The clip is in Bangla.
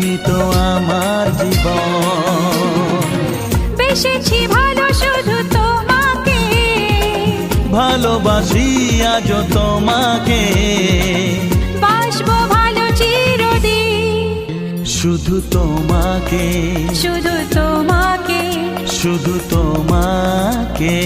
তুমি তো আমার জীবন। বেসেছি ভালো শুধু তোমাকে, ভালোবাসি আজ তোমাকে, বাসবো ভালো চিরদিন। শুধু তোমাকে, শুধু তোমাকে, শুধু তোমাকে।